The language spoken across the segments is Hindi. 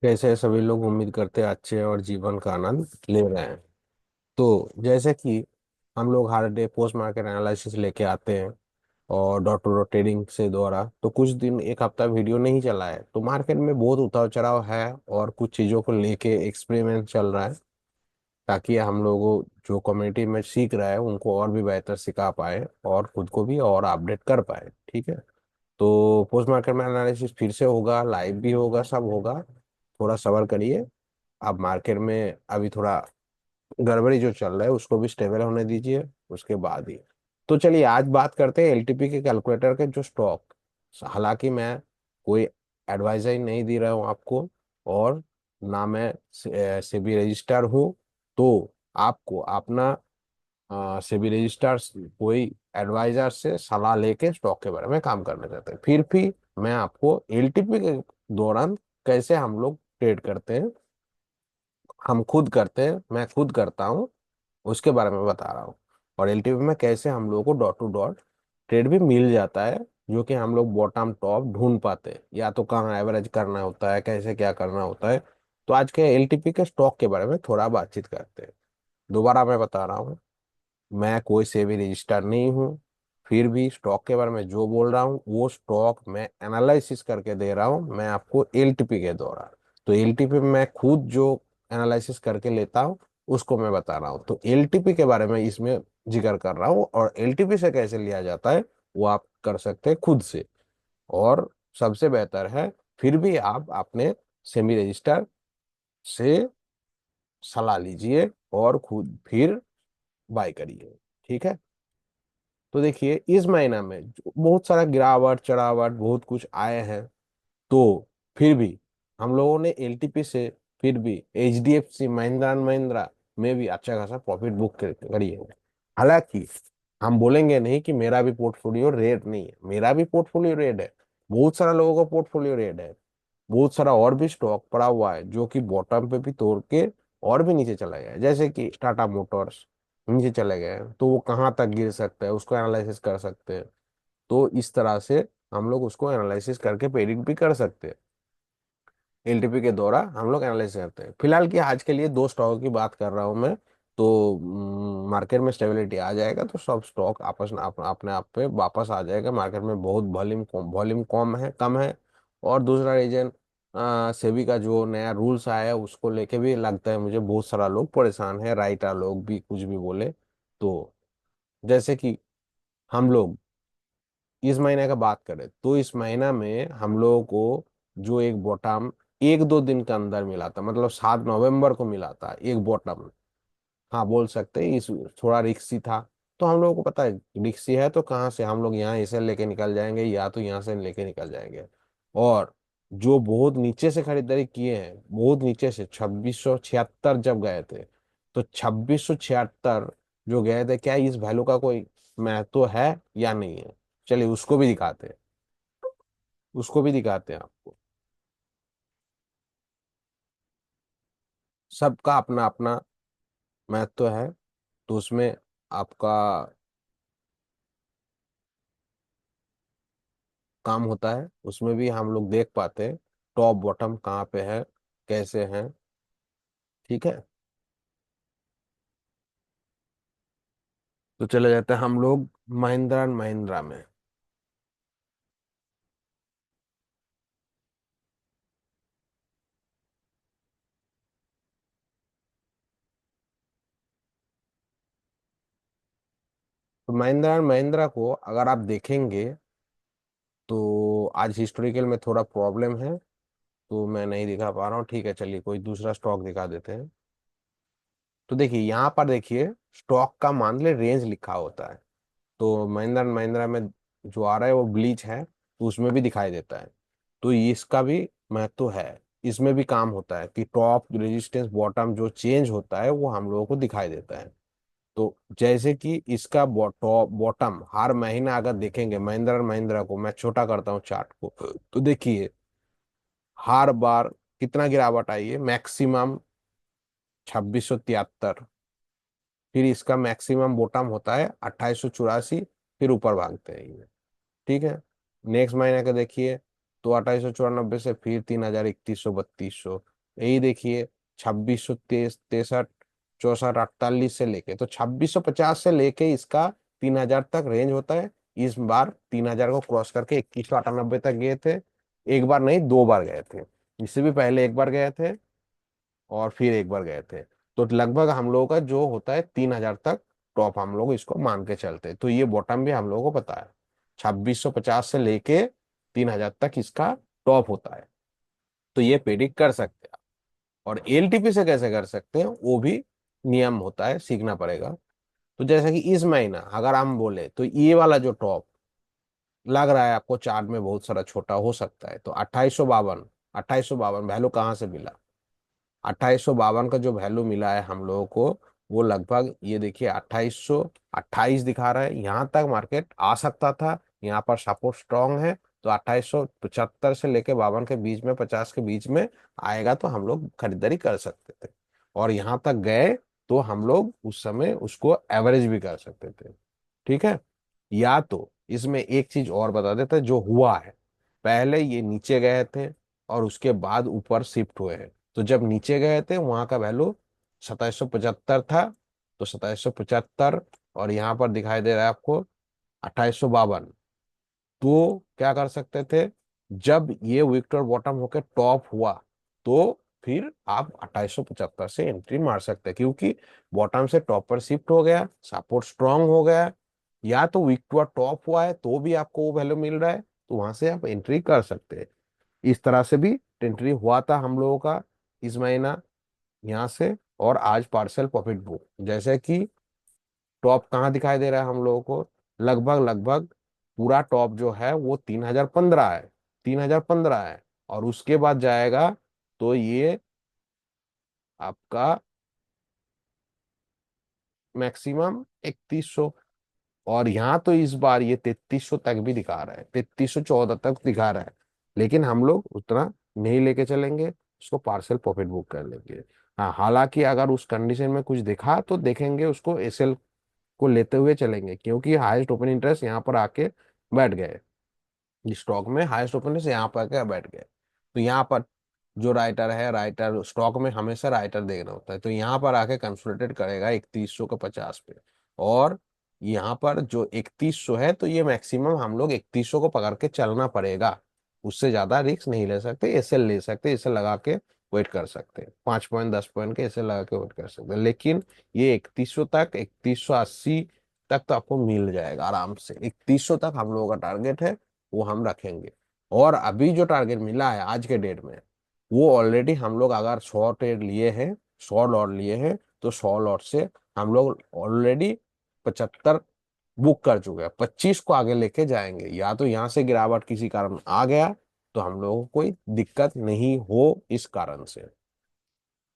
कैसे सभी लोग उम्मीद करते हैं अच्छे और जीवन का आनंद ले रहे हैं। तो जैसे कि हम लोग हर डे पोस्ट मार्केट एनालिसिस लेके आते हैं और डॉट टू डॉट ट्रेडिंग से द्वारा तो कुछ दिन एक हफ्ता वीडियो नहीं चला है, तो मार्केट में बहुत उतार चढ़ाव है और कुछ चीज़ों को लेके एक्सपेरिमेंट चल रहा है, ताकि हम लोगों जो कम्युनिटी में सीख रहा है उनको और भी बेहतर सिखा पाए और खुद को भी और अपडेट कर पाए। ठीक है। तो पोस्ट मार्केट में एनालिसिस फिर से होगा, लाइव भी होगा, सब होगा। थोड़ा सब्र करिए। अब मार्केट में अभी थोड़ा गड़बड़ी जो चल रहा है उसको भी स्टेबल होने दीजिए, उसके बाद ही। तो चलिए आज बात करते हैं एलटीपी के कैलकुलेटर के जो स्टॉक। हालांकि मैं कोई एडवाइजरी नहीं दे रहा हूँ आपको, और ना मैं सेबी रजिस्टर हूँ। तो आपको अपना सेबी रजिस्टर कोई एडवाइजर से सलाह लेके स्टॉक के बारे में काम करना चाहते हैं। फिर भी मैं आपको एलटीपी के दौरान कैसे हम लोग ट्रेड करते हैं, हम खुद करते हैं, मैं खुद करता हूँ, उसके बारे में बता रहा हूँ। और एलटीपी में कैसे हम लोगों co dot to dot trade भी मिल जाता है, जो कि हम लोग बॉटम टॉप ढूंढ पाते हैं, या तो कहाँ एवरेज करना होता है, कैसे क्या करना होता है। तो आज के एलटीपी के स्टॉक के बारे में थोड़ा बातचीत करते हैं। दोबारा मैं बता रहा हूँ, मैं कोई से भी रजिस्टर नहीं हूँ। फिर भी स्टॉक के बारे में जो बोल रहा हूँ वो स्टॉक मैं एनालिसिस करके दे रहा हूँ, मैं आपको एलटीपी के द्वारा। तो एलटीपी में मैं खुद जो एनालिसिस करके लेता हूँ उसको मैं बता रहा हूँ। तो एलटीपी के बारे में इसमें जिक्र कर रहा हूँ, और एलटीपी से कैसे लिया जाता है वो आप कर सकते हैं खुद से। और सबसे बेहतर है, फिर भी आप अपने सेमी रजिस्टर से सलाह लीजिए और खुद फिर बाय करिए। ठीक है। तो देखिए इस महीना में बहुत सारा गिरावट चढ़ावट बहुत कुछ आए हैं, तो फिर भी हम लोगों ने एलटीपी से फिर भी एचडीएफसी महिंद्रा एंड महिंद्रा में भी अच्छा खासा प्रॉफिट बुक करी है। हालांकि हम बोलेंगे नहीं कि मेरा भी पोर्टफोलियो रेड नहीं है, मेरा भी पोर्टफोलियो रेड है, बहुत सारा लोगों का पोर्टफोलियो रेड है। बहुत सारा और भी स्टॉक पड़ा हुआ है जो कि बॉटम पे भी तोड़ के और भी नीचे चला गया है, जैसे कि टाटा मोटर्स नीचे चले गए हैं, तो वो कहाँ तक गिर सकता है उसको एनालिसिस कर सकते हैं। तो इस तरह से हम लोग उसको एनालिसिस करके प्रेडिक्ट भी कर सकते हैं। एलटीपी के द्वारा हम लोग एनालिसिस करते हैं। फिलहाल की आज के लिए दो स्टॉक की बात कर रहा हूँ मैं। तो मार्केट में स्टेबिलिटी आ जाएगा तो सब स्टॉक आपस में अपने आप पे वापस आ जाएगा। मार्केट में बहुत वॉल्यूम कम है। और दूसरा रीजन, सेबी का जो नया रूल्स आया है उसको लेके भी लगता है मुझे बहुत सारा लोग परेशान है, राइटर लोग भी कुछ भी बोले। तो जैसे कि हम लोग इस महीने का बात करें तो इस महीना में हम लोगों को जो एक बॉटम एक दो दिन के अंदर मिला था, मतलब 7 नवंबर को मिला था एक बॉटम। हाँ बोल सकते हैं इस थोड़ा रिक्सी था। तो हम लोगों को पता है रिक्सी है तो कहाँ से हम लोग यहाँ इसे लेके निकल जाएंगे या तो यहाँ से लेके निकल जाएंगे। और जो बहुत नीचे से खरीदारी किए हैं, बहुत नीचे से 2676 जब गए थे, तो 2676 जो गए थे, क्या इस वैल्यू का कोई महत्व है या नहीं है? चलिए उसको भी दिखाते हैं, उसको भी दिखाते हैं आपको। सबका अपना अपना महत्व है, तो उसमें आपका काम होता है, उसमें भी हम लोग देख पाते हैं टॉप बॉटम कहाँ पे है, कैसे हैं। ठीक है। तो चले जाते हैं हम लोग महिंद्रा एंड महिंद्रा में। तो महिंद्रा एंड महिंद्रा को अगर आप देखेंगे तो आज हिस्टोरिकल में थोड़ा प्रॉब्लम है, तो मैं नहीं दिखा पा रहा हूँ। ठीक है, चलिए कोई दूसरा स्टॉक दिखा देते हैं। तो देखिए यहाँ पर देखिए स्टॉक का मान ले रेंज लिखा होता है। तो महिंद्रा एंड महिंद्रा में जो आ रहा है वो ब्लीच है, तो उसमें भी दिखाई देता है। तो इसका भी महत्व है, इसमें भी काम होता है कि टॉप रेजिस्टेंस बॉटम जो चेंज होता है वो हम लोगों को दिखाई देता है। तो जैसे कि इसका टॉप बॉटम हर महीना अगर देखेंगे महिंद्रा एंड महिंद्रा को, मैं छोटा करता हूँ चार्ट को, तो देखिए हर बार कितना गिरावट आई है, मैक्सिमम 2673। फिर इसका मैक्सिमम बॉटम होता है 2884, फिर ऊपर भागते हैं ये। ठीक है। नेक्स्ट महीने का देखिए तो 2894 से फिर 3100, 3200, यही देखिए 2663, 64, 48 से लेके, तो 2650 से लेके इसका 3000 तक रेंज होता है। इस बार 3000 को क्रॉस करके 2198 तक गए थे। एक बार नहीं, दो बार गए थे। इससे भी पहले एक बार गए थे और फिर एक बार गए थे। तो लगभग हम लोगों का जो होता है 3000 तक टॉप, हम लोग इसको मान के चलते हैं। तो ये बॉटम भी हम लोगों को पता है, 2650 से लेके 3000 तक इसका टॉप होता है। तो ये प्रेडिक्ट कर सकते हैं। और एलटीपी से कैसे कर सकते हैं, वो भी नियम होता है, सीखना पड़ेगा। तो जैसे कि इस महीना अगर हम बोले तो ये वाला जो टॉप लग रहा है आपको चार्ट में बहुत सारा छोटा हो सकता है, तो 2852, 2852 वैल्यू कहाँ से मिला? 2852 का जो वैल्यू मिला है हम लोगों को, वो लगभग ये देखिए 2828 दिखा रहा है। यहाँ तक मार्केट आ सकता था, यहाँ पर सपोर्ट स्ट्रांग है। तो 2875 से लेके 52 के बीच में, 50 के बीच में आएगा तो हम लोग खरीदारी कर सकते थे। और यहाँ तक गए तो हम लोग उस समय उसको एवरेज भी कर सकते थे। ठीक है। या तो इसमें एक चीज और बता देते, जो हुआ है, पहले ये नीचे गए थे और उसके बाद ऊपर शिफ्ट हुए हैं। तो जब नीचे गए थे वहां का वैल्यू 2775 था। तो 2775, और यहाँ पर दिखाई दे रहा है आपको 2852। तो क्या कर सकते थे, जब ये विक्टर बॉटम होकर टॉप हुआ तो फिर आप 2875 से एंट्री मार सकते हैं, क्योंकि बॉटम से टॉप पर शिफ्ट हो गया, सपोर्ट स्ट्रांग हो गया। या तो विक्टर टॉप हुआ है तो भी आपको वो वैल्यू मिल रहा है, तो वहां से आप एंट्री कर सकते हैं। इस तरह से भी एंट्री हुआ था हम लोगों का इस महीना यहाँ से। और आज पार्शियल प्रॉफिट बुक, जैसे कि टॉप कहाँ दिखाई दे रहा है हम लोगों को, लगभग लगभग पूरा टॉप जो है वो 3015 है, 3015 है। और उसके बाद जाएगा तो ये आपका मैक्सिमम 3100। और यहाँ तो इस बार ये 3300 तक भी दिखा रहा है, 3314 तक दिखा रहा है। लेकिन हम लोग उतना नहीं लेके चलेंगे, उसको पार्शियल प्रॉफिट बुक कर लेंगे। हाँ, हालांकि अगर उस कंडीशन में कुछ दिखा तो देखेंगे, उसको एसएल को लेते हुए चलेंगे, क्योंकि हाईएस्ट ओपन इंटरेस्ट यहाँ पर आके बैठ गए। स्टॉक में हाईएस्ट ओपन इंटरेस्ट यहाँ पर आके बैठ गए। तो यहाँ पर जो राइटर है, राइटर स्टॉक में हमेशा राइटर देखना होता है, तो यहाँ पर आके कंसोलिडेट करेगा 3150 पे। और यहाँ पर जो 3100 है, तो ये मैक्सिमम हम लोग 3100 को पकड़ के चलना पड़ेगा। उससे ज्यादा रिस्क नहीं ले सकते, एसएल ले सकते, एसएल लगा के वेट कर सकते हैं, 5 पॉइंट 10 पॉइंट के एसएल लगा के वेट कर सकते हैं। लेकिन ये 3100 तक, 3180 तक तो आपको मिल जाएगा आराम से। 3100 तक हम लोगों का टारगेट है, वो हम रखेंगे। और अभी जो टारगेट मिला है आज के डेट में, वो ऑलरेडी हम लोग अगर 100 ट्रेड लिए हैं, 100 लॉट लिए हैं, तो 100 लॉट से हम लोग ऑलरेडी 75 बुक कर चुके हैं। 25 को आगे लेके जाएंगे। या तो यहाँ से गिरावट किसी कारण आ गया तो हम लोगों को कोई दिक्कत नहीं हो इस कारण से।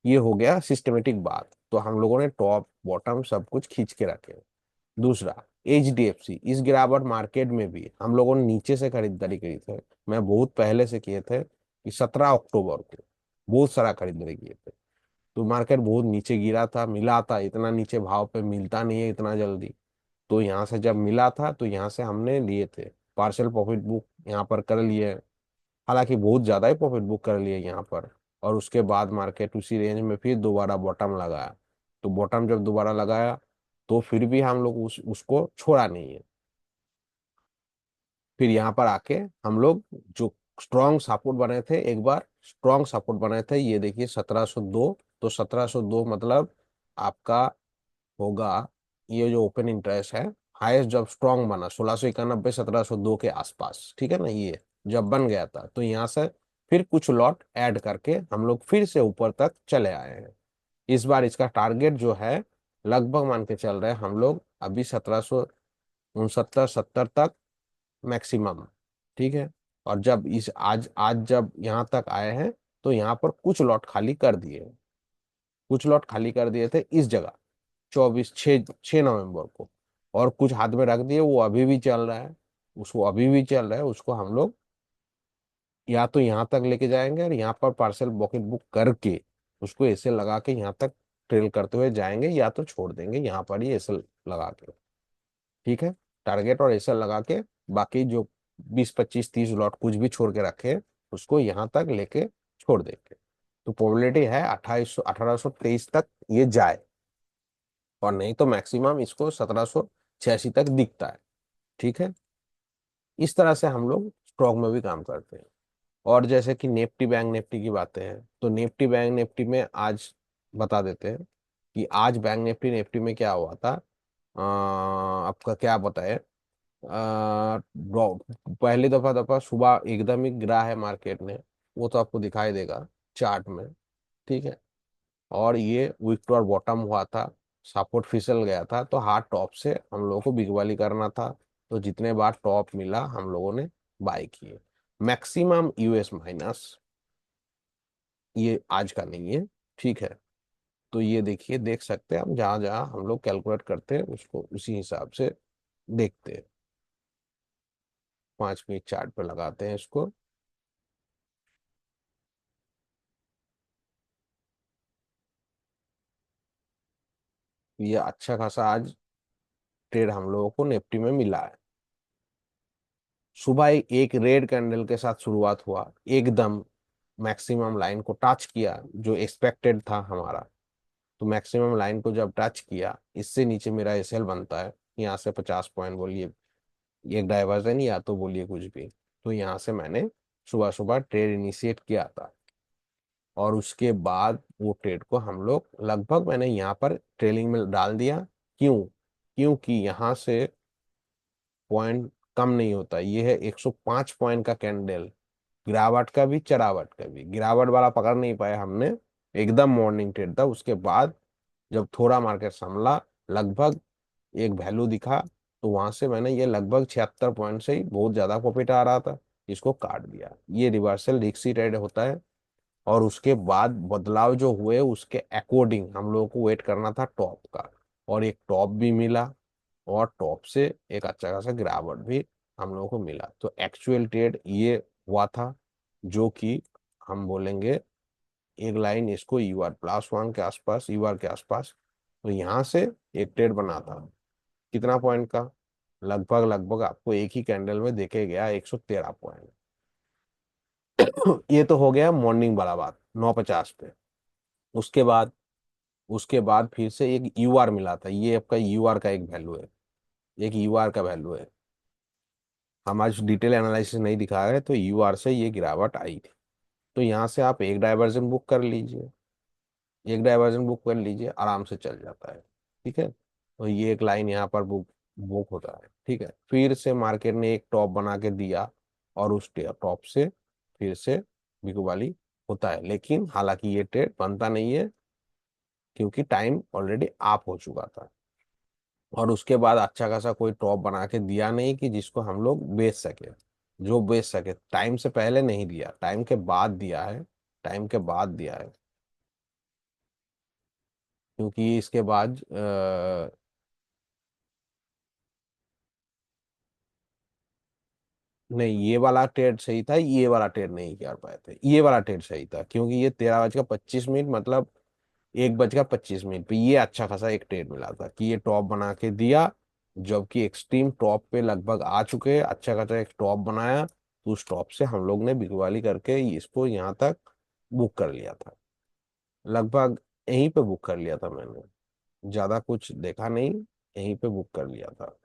ये हो गया सिस्टमेटिक बात। तो हम लोगों ने टॉप बॉटम सब कुछ खींच के रखे। दूसरा, एचडीएफसी, इस गिरावट मार्केट में भी हम लोगों ने नीचे से खरीदारी करी थे। मैं बहुत पहले से किए थे कि 17 अक्टूबर को बहुत सारा खरीदारी किए थे। तो मार्केट बहुत नीचे गिरा था, मिला था, इतना नीचे भाव पे मिलता नहीं है इतना जल्दी। तो यहाँ से जब मिला था तो यहाँ से हमने लिए थे, पार्शियल प्रॉफिट बुक यहाँ पर कर लिए। हालांकि बहुत ज्यादा ही प्रॉफिट बुक कर लिए यहाँ पर। और उसके बाद मार्केट उसी रेंज में फिर दोबारा बॉटम लगाया। तो बॉटम जब दोबारा लगाया तो फिर भी हम लोग उसको छोड़ा नहीं है। फिर यहाँ पर आके हम लोग जो स्ट्रॉन्ग सपोर्ट बने थे, एक बार स्ट्रॉन्ग सपोर्ट बने थे, ये देखिए 1702। तो 1702 मतलब आपका होगा, ये जो ओपन इंटरेस्ट है, हाईएस्ट जब स्ट्रॉन्ग बना 1691, 1702 के आसपास, ठीक है ना, ये जब बन गया था तो यहाँ से फिर कुछ लॉट ऐड करके हम लोग फिर से ऊपर तक चले आए हैं। इस बार इसका टारगेट जो है, लगभग मान के चल रहे हैं हम लोग अभी 1769 70 तक मैक्सिमम। ठीक है। और जब इस आज आज जब यहाँ तक आए हैं तो यहाँ पर कुछ लॉट खाली कर दिए, कुछ लॉट खाली कर दिए थे इस जगह 6 नवंबर को। और कुछ हाथ में रख दिए, वो अभी भी चल रहा है, उसको अभी भी चल रहा है, उसको हम लोग या तो यहाँ तक लेके जाएंगे और यहाँ पर पार्सल बकेट बुक करके उसको ऐसे लगा के यहाँ तक ट्रेल करते हुए जाएंगे, या तो छोड़ देंगे यहाँ पर ही ऐसे लगा के। ठीक है। टारगेट और ऐसे लगा के बाकी जो 20 25 30 लॉट कुछ भी छोड़ के रखे, उसको यहाँ तक लेके छोड़ देंगे, तो प्रोबेबिलिटी है 1823 तक ये जाए, और नहीं तो मैक्सिमम इसको 1786 तक दिखता है। ठीक है, इस तरह से हम लोग स्टॉक में भी काम करते हैं। और जैसे कि निफ्टी बैंक निफ्टी की बातें हैं, तो निफ्टी बैंक निफ्टी में आज बता देते हैं कि आज बैंक निफ्टी निफ्टी में क्या हुआ था। आपका क्या पता है, पहली दफा दफा सुबह एकदम ही गिरा है मार्केट ने, वो तो आपको दिखाई देगा चार्ट में। ठीक है, और ये विक और बॉटम हुआ था, सपोर्ट फिसल गया था, तो हार्ड टॉप से हम लोगों को बिगवाली करना था। तो जितने बार टॉप मिला हम लोगों ने बाय किए। मैक्सिमम यूएस माइनस, ये आज का नहीं है। ठीक है, तो ये देखिए, देख सकते हैं हम, जहां जहां हम लोग कैलकुलेट करते हैं उसको उसी हिसाब से देखते हैं। 5 मिनट चार्ट पे लगाते हैं इसको। ये अच्छा खासा आज ट्रेड हम लोगों को निफ्टी में मिला है। सुबह एक रेड कैंडल के साथ शुरुआत हुआ, एकदम मैक्सिमम लाइन को टच किया, जो एक्सपेक्टेड था हमारा। तो मैक्सिमम लाइन को जब टच किया, इससे नीचे मेरा एसएल बनता है, यहाँ से 50 पॉइंट बोलिए, एक डाइवर्जन या तो बोलिए कुछ भी। तो यहाँ से मैंने सुबह सुबह ट्रेड इनिशिएट किया था, और उसके बाद वो ट्रेड को हम लोग लगभग मैंने यहाँ पर ट्रेलिंग में डाल दिया। क्यों? क्योंकि यहाँ से पॉइंट कम नहीं होता, ये है 105 पॉइंट का कैंडल, गिरावट का भी चढ़ावट का भी। गिरावट वाला पकड़ नहीं पाए हमने, एकदम मॉर्निंग ट्रेड था। उसके बाद जब थोड़ा मार्केट संभला, लगभग एक वैल्यू दिखा, तो वहां से मैंने ये लगभग 76 पॉइंट से ही बहुत ज्यादा प्रॉफिट आ रहा था, इसको काट दिया। ये रिवर्सल रिक्सी ट्रेड होता है। और उसके बाद बदलाव जो हुए उसके अकॉर्डिंग हम लोगों को वेट करना था टॉप का, और एक टॉप भी मिला, और टॉप से एक अच्छा खासा गिरावट भी हम लोगों को मिला। तो एक्चुअल ट्रेड ये हुआ था, जो कि हम बोलेंगे एक लाइन इसको UR+1 के आसपास, UR के आसपास। तो यहाँ से एक ट्रेड बना था, कितना पॉइंट का, लगभग लगभग आपको एक ही कैंडल में देखे गया 113 पॉइंट। ये तो हो गया मॉर्निंग वाला बात 9:50 पे। उसके बाद फिर से एक यूआर मिला था, ये आपका यूआर का एक वैल्यू है, एक यूआर का वैल्यू है। हम आज डिटेल एनालिसिस नहीं दिखा रहे, तो यूआर से ये गिरावट आई थी। तो यहाँ से आप एक डाइवर्जन बुक कर लीजिए, एक डाइवर्जन बुक कर लीजिए, आराम से चल जाता है। ठीक है, तो ये एक लाइन यहाँ पर बुक बुक होता है। ठीक है, फिर से मार्केट ने एक टॉप बना के दिया, और उस टॉप से फिर से बिकू वाली होता है, लेकिन हालांकि ये ट्रेड बनता नहीं है, क्योंकि टाइम ऑलरेडी आप हो चुका था। और उसके बाद अच्छा खासा कोई टॉप बना के दिया नहीं कि जिसको हम लोग बेच सके, जो बेच सके। टाइम से पहले नहीं दिया, टाइम के बाद दिया है, टाइम के बाद दिया है। क्योंकि इसके बाद नहीं, ये वाला ट्रेड सही था, ये वाला ट्रेड नहीं कर पाए थे। ये वाला ट्रेड सही था, क्योंकि ये 13:25, मतलब 1:25 पे ये अच्छा खासा एक ट्रेड मिला था कि ये टॉप बना के दिया, जबकि एक्सट्रीम टॉप पे लगभग आ चुके हैं, अच्छा खासा एक टॉप बनाया, तो उस टॉप से हम लोग ने बिकवाली करके इसको यहाँ तक बुक कर लिया था। लगभग यहीं पे बुक कर लिया था मैंने, ज्यादा कुछ देखा नहीं, यहीं पे बुक कर लिया था।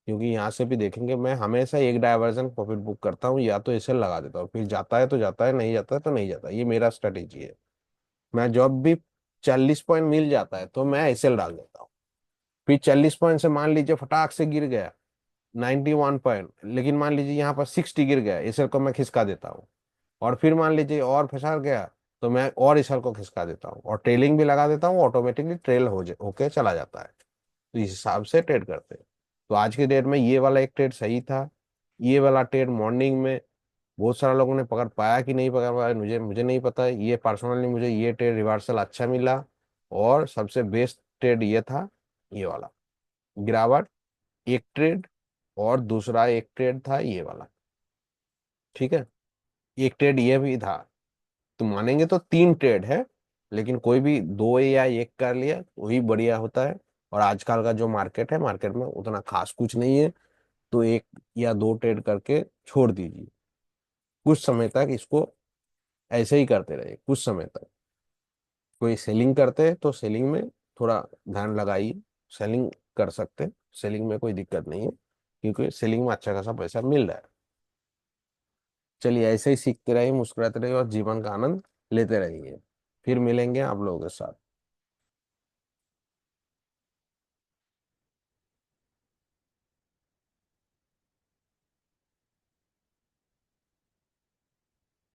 क्योंकि यहाँ से भी देखेंगे, मैं हमेशा एक डाइवर्जन प्रॉफिट बुक करता हूँ, या तो इसे लगा देता हूँ, फिर जाता है तो जाता है, नहीं जाता है तो नहीं जाता, ये मेरा स्ट्रेटेजी है। मैं जब भी 40 पॉइंट मिल जाता है तो मैं एसएल डाल देता हूँ। फिर 40 पॉइंट से मान लीजिए फटाक से गिर गया 91 पॉइंट, लेकिन मान लीजिए यहाँ पर 60 गिर गया, एसएल को मैं खिसका देता हूँ। और फिर मान लीजिए और फंसा गया, तो मैं और एसएल को खिसका देता हूँ, और ट्रेलिंग भी लगा देता हूँ, ऑटोमेटिकली ट्रेल होके चला जाता है। तो इस हिसाब से ट्रेड करते हैं। तो आज के डेट में ये वाला एक ट्रेड सही था। ये वाला ट्रेड मॉर्निंग में बहुत सारे लोगों ने पकड़ पाया कि नहीं पकड़ पाया, मुझे मुझे नहीं पता है। ये पर्सनली मुझे ये ट्रेड रिवर्सल अच्छा मिला, और सबसे बेस्ट ट्रेड ये था, ये वाला गिरावट एक ट्रेड, और दूसरा एक ट्रेड था ये वाला। ठीक है, एक ट्रेड ये भी था। तो मानेंगे तो 3 ट्रेड है, लेकिन कोई भी दो या एक कर लिया वही बढ़िया होता है। और आजकल का जो मार्केट है, मार्केट में उतना खास कुछ नहीं है, तो एक या दो ट्रेड करके छोड़ दीजिए। कुछ समय तक इसको ऐसे ही करते रहिए, कुछ समय तक। कोई सेलिंग करते हैं तो सेलिंग में थोड़ा ध्यान लगाइए। सेलिंग कर सकते हैं, सेलिंग में कोई दिक्कत नहीं है, क्योंकि सेलिंग में अच्छा खासा पैसा मिल रहा है। चलिए ऐसे ही सीखते रहिए, मुस्कुराते रहिए और जीवन का आनंद लेते रहिए। फिर मिलेंगे आप लोगों के साथ।